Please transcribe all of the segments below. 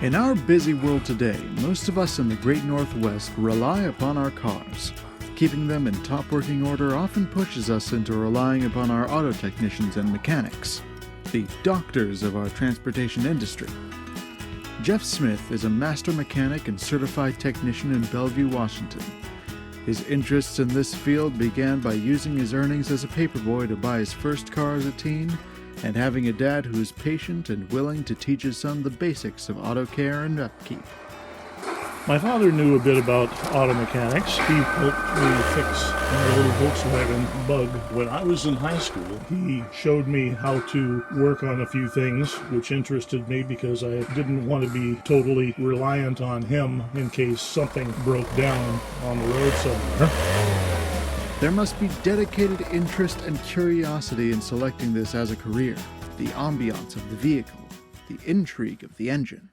In our busy world today, most of us in the Great Northwest rely upon our cars. Keeping them in top working order often pushes us into relying upon our auto technicians and mechanics, the doctors of our transportation industry. Jeff Smith is a master mechanic and certified technician in Bellevue, Washington. His interests in this field began by using his earnings as a paperboy to buy his first car as a teen, and having a dad who is patient and willing to teach his son the basics of auto care and upkeep. My father knew a bit about auto mechanics. He helped me fix my little Volkswagen Bug. When I was in high school, he showed me how to work on a few things, which interested me because I didn't want to be totally reliant on him in case something broke down on the road somewhere. There must be dedicated interest and curiosity in selecting this as a career, the ambiance of the vehicle, the intrigue of the engine.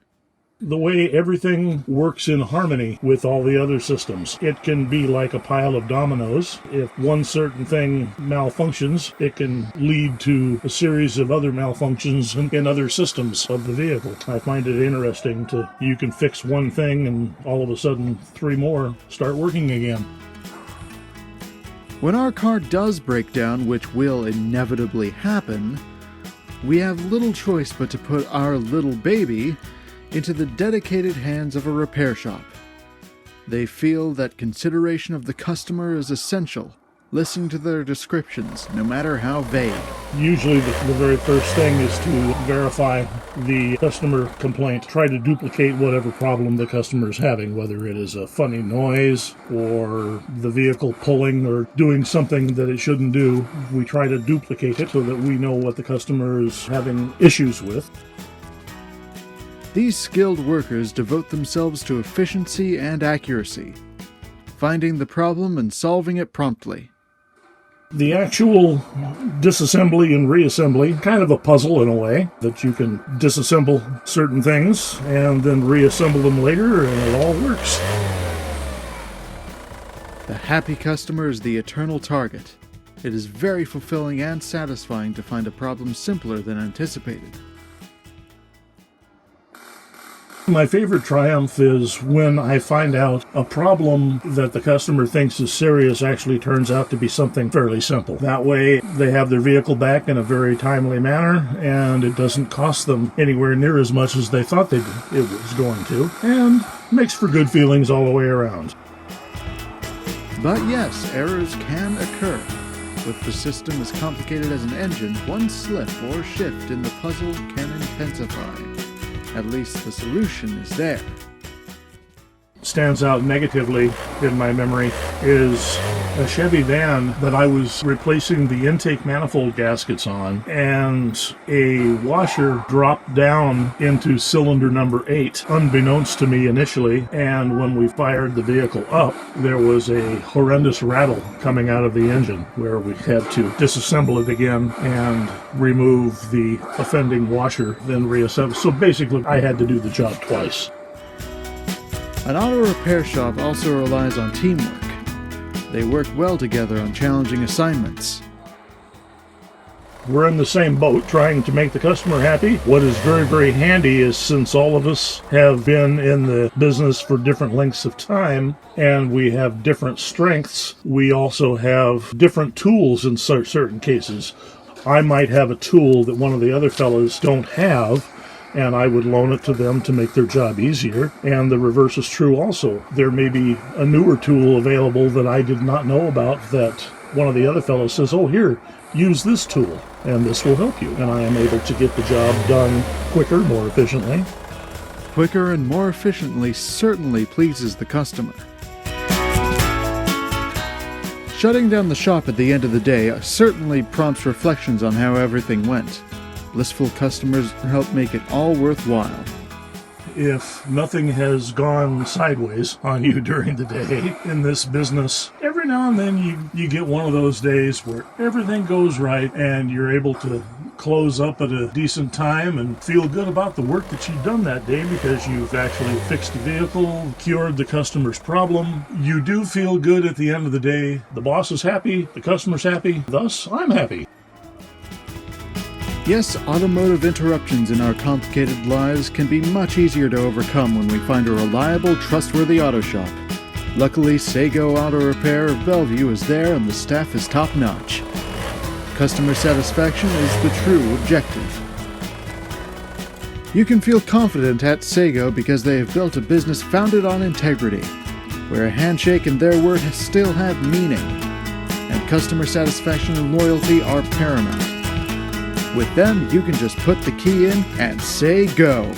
The way everything works in harmony with all the other systems. It can be like a pile of dominoes. If one certain thing malfunctions, it can lead to a series of other malfunctions in other systems of the vehicle. I find it interesting you can fix one thing and all of a sudden 3 more start working again. When our car does break down, which will inevitably happen, we have little choice but to put our little baby into the dedicated hands of a repair shop. They feel that consideration of the customer is essential, listening to their descriptions, no matter how vague. Usually the very first thing is to verify the customer complaint, try to duplicate whatever problem the customer is having, whether it is a funny noise or the vehicle pulling or doing something that it shouldn't do. We try to duplicate it so that we know what the customer is having issues with. These skilled workers devote themselves to efficiency and accuracy, finding the problem and solving it promptly. The actual disassembly and reassembly, kind of a puzzle in a way, that you can disassemble certain things and then reassemble them later and it all works. The happy customer is the eternal target. It is very fulfilling and satisfying to find a problem simpler than anticipated. My favorite triumph is when I find out a problem that the customer thinks is serious actually turns out to be something fairly simple. That way they have their vehicle back in a very timely manner and it doesn't cost them anywhere near as much as they thought it was going to, and makes for good feelings all the way around. But yes, errors can occur. If the system as complicated as an engine, one slip or shift in the puzzle can intensify. At least the solution is there. Stands out negatively in my memory is a Chevy van that I was replacing the intake manifold gaskets on, and a washer dropped down into cylinder number 8, unbeknownst to me initially, and when we fired the vehicle up, there was a horrendous rattle coming out of the engine where we had to disassemble it again and remove the offending washer, then reassemble. So basically, I had to do the job twice. An auto repair shop also relies on teamwork. They work well together on challenging assignments. We're in the same boat trying to make the customer happy. What is very, very handy is since all of us have been in the business for different lengths of time and we have different strengths, we also have different tools in certain cases. I might have a tool that one of the other fellows don't have, and I would loan it to them to make their job easier. And the reverse is true also. There may be a newer tool available that I did not know about that one of the other fellows says, oh, here, use this tool, and this will help you. And I am able to get the job done quicker, more efficiently. Quicker and more efficiently certainly pleases the customer. Shutting down the shop at the end of the day certainly prompts reflections on how everything went. Blissful customers help make it all worthwhile. If nothing has gone sideways on you during the day in this business, every now and then you get one of those days where everything goes right and you're able to close up at a decent time and feel good about the work that you've done that day because you've actually fixed the vehicle, cured the customer's problem. You do feel good at the end of the day. The boss is happy, the customer's happy, thus I'm happy. Yes, automotive interruptions in our complicated lives can be much easier to overcome when we find a reliable, trustworthy auto shop. Luckily, Sago Auto Repair of Bellevue is there and the staff is top-notch. Customer satisfaction is the true objective. You can feel confident at Sago because they have built a business founded on integrity, where a handshake and their word still have meaning, and customer satisfaction and loyalty are paramount. With them, you can just put the key in and say go.